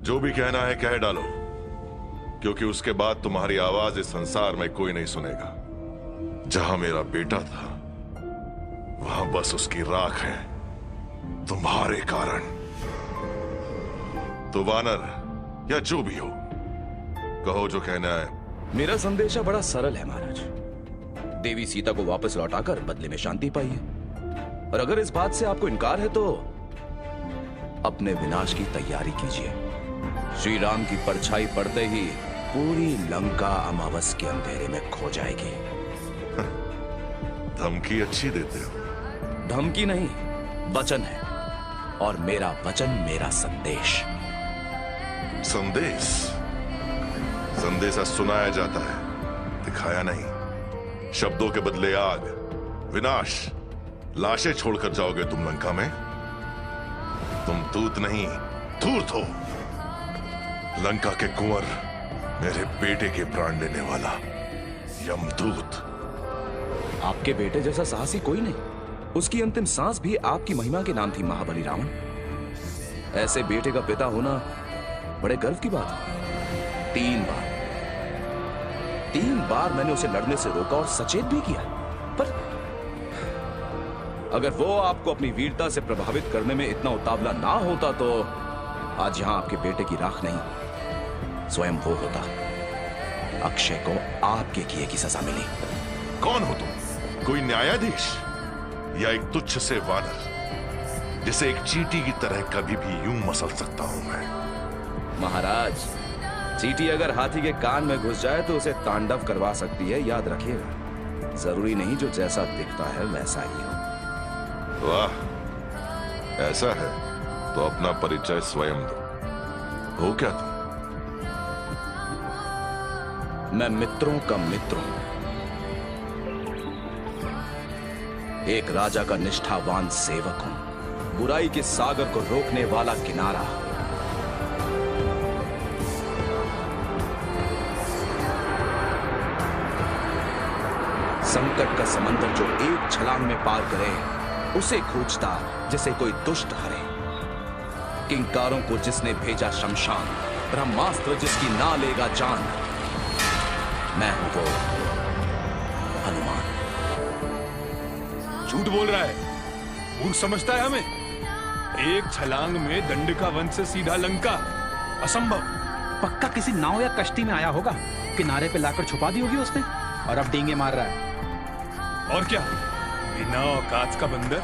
जो भी कहना है कह डालो, क्योंकि उसके बाद तुम्हारी आवाज इस संसार में कोई नहीं सुनेगा। जहां मेरा बेटा था वहां बस उसकी राख है, तुम्हारे कारण। तो वानर या जो भी हो, कहो जो कहना है। मेरा संदेशा बड़ा सरल है महाराज। देवी सीता को वापस लौटाकर बदले में शांति पाइए, और अगर इस बात से आपको इनकार है तो अपने विनाश की तैयारी कीजिए। श्री राम की परछाई पड़ते ही पूरी लंका अमावस के अंधेरे में खो जाएगी। धमकी अच्छी देते हो। धमकी नहीं, वचन है, और मेरा वचन मेरा संदेश। संदेश? संदेशा सुनाया जाता है, दिखाया नहीं। शब्दों के बदले आग, विनाश, लाशें छोड़कर जाओगे तुम लंका में। तुम दूत नहीं, धूर्त हो। लंका के कुंवर, मेरे बेटे के प्राण लेने वाला यमदूत। आपके बेटे जैसा साहसी कोई नहीं। उसकी अंतिम सांस भी आपकी महिमा के नाम थी महाबली रावण। ऐसे बेटे का पिता होना बड़े गर्व की बात है। 3 बार मैंने उसे लड़ने से रोका और सचेत भी किया, पर अगर वो आपको अपनी वीरता से प्रभावित करने में इतना उतावला ना होता तो आज यहां आपके बेटे की राख नहीं, स्वयं वो होता। अक्षय को आपके किए की सजा मिली। कौन हो तुम? कोई न्यायाधीश या एक तुच्छ से वानर जिसे एक चींटी की तरह कभी भी यूं मसल सकता हूं मैं? महाराज, चींटी अगर हाथी के कान में घुस जाए तो उसे तांडव करवा सकती है, याद रखिएगा। जरूरी नहीं जो जैसा दिखता है वैसा ही हो। वाह, ऐसा है तो अपना परिचय स्वयं दो। हो क्या तुम? मैं मित्रों का मित्र हूं, एक राजा का निष्ठावान सेवक हूं, बुराई के सागर को रोकने वाला किनारा। संकट का समंदर जो एक छलांग में पार करे, उसे खोजता जिसे कोई दुष्ट हरे। किंकारों को जिसने भेजा शमशान, ब्रह्मास्त्र जिसकी ना लेगा जान। मैं हूं वो हनुमान। झूठ बोल रहा है, मूर्ख समझता है हमें। एक छलांग में दंडका वन से सीधा लंका, असंभव। पक्का किसी नाव या कश्ती में आया होगा, किनारे पे लाकर छुपा दी होगी उसने, और अब डींगे मार रहा है। और क्या, बिना औकात का बंदर।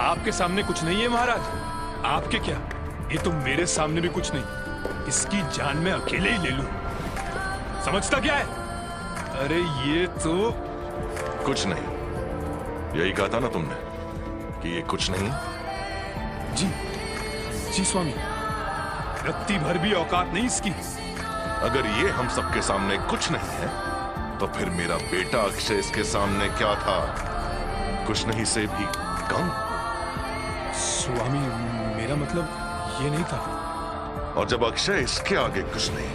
आपके सामने कुछ नहीं है महाराज। आपके क्या, ये तो मेरे सामने भी कुछ नहीं। इसकी जान मैं अकेले ही ले लूं। समझता क्या है? अरे ये तो कुछ नहीं, यही कहा था ना तुमने कि ये कुछ नहीं। जी स्वामी, रत्ती भर भी औकात नहीं इसकी। अगर ये हम सबके सामने कुछ नहीं है, तो फिर मेरा बेटा अक्षय इसके सामने क्या था? कुछ नहीं से भी कम। स्वामी, मेरा मतलब ये नहीं था। और जब अक्षय इसके आगे कुछ नहीं,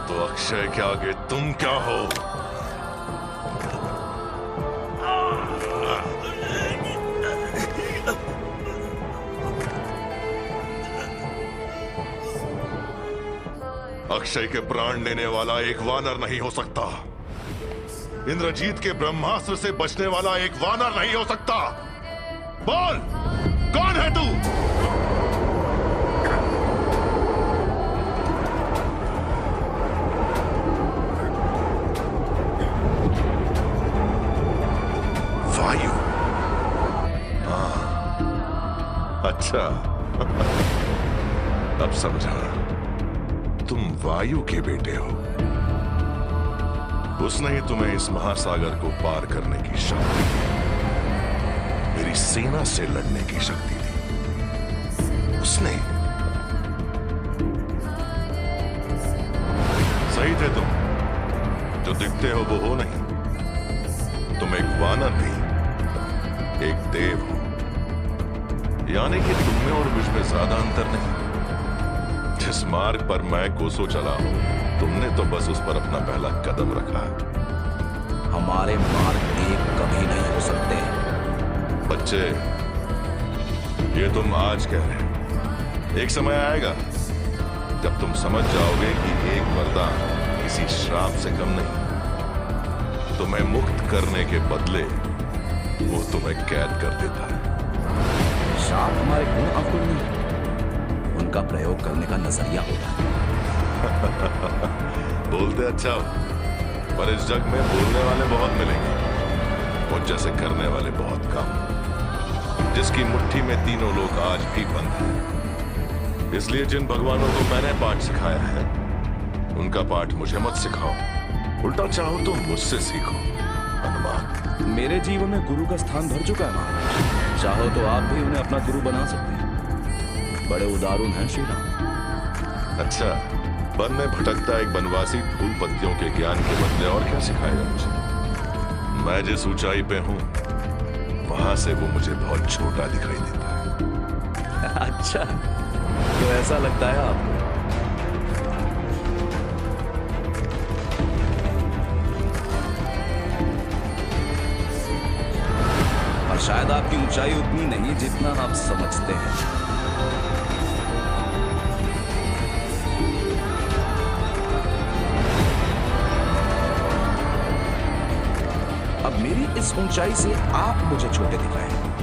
तो अक्षय के आगे तुम क्या हो? अक्षय के प्राण लेने वाला एक वानर नहीं हो सकता। इंद्रजीत के ब्रह्मास्त्र से बचने वाला एक वानर नहीं हो सकता। बोल, कौन है तू? वायु? हाँ, अच्छा। अब समझा, तुम वायु के बेटे हो। उसने ही तुम्हें इस महासागर को पार करने की शक्ति दी, मेरी सेना से लड़ने की शक्ति दी उसने। सही थे तुम, जो दिखते हो वो हो नहीं। तुम एक वानर भी, एक देव हो। यानी कि तुम में और मुझ में ज्यादा अंतर नहीं। जिस मार्ग पर मैं कोसों चला हूं, तुमने तो बस उस पर अपना पहला कदम रखा है। हमारे मार्ग एक कभी नहीं हो सकते। बच्चे, ये तुम आज कह रहे हो। एक समय आएगा समझ जाओगे कि एक वरदान किसी श्राप से कम नहीं। तुम्हें मुक्त करने के बदले वो तुम्हें कैद कर देता है। श्राप हमारे गुण अवगुण नहीं, उनका प्रयोग करने का नजरिया होता है। बोलते अच्छा हो, पर इस जग में बोलने वाले बहुत मिलेंगे, मुझ जैसे करने वाले बहुत कम। जिसकी मुट्ठी में तीनों लोग आज भी बंद हैं। इसलिए जिन भगवानों को मैंने पाठ सिखाया है, उनका पाठ मुझे मत सिखाओ, उल्टा चाहो तो मुझसे सीखो। हनुमान, मेरे जीवन में गुरु का स्थान भर चुका है महाराज। चाहो तो आप भी उन्हें अपना गुरु बना सकते हैं। बड़े उदारून हैं श्री राम। अच्छा, वन में भटकता एक बनवासी फूल पत्तियों के ज्ञान के बदले और क्या सिखाएगा मुझे? मैं जिस ऊंचाई पे हूं, वहां से वो मुझे बहुत छोटा दिखाई देता है। अच्छा, तो ऐसा लगता है आपको? और शायद आपकी ऊंचाई उतनी नहीं जितना आप समझते हैं। अब मेरी इस ऊंचाई से आप मुझे छोटे दिखाएं।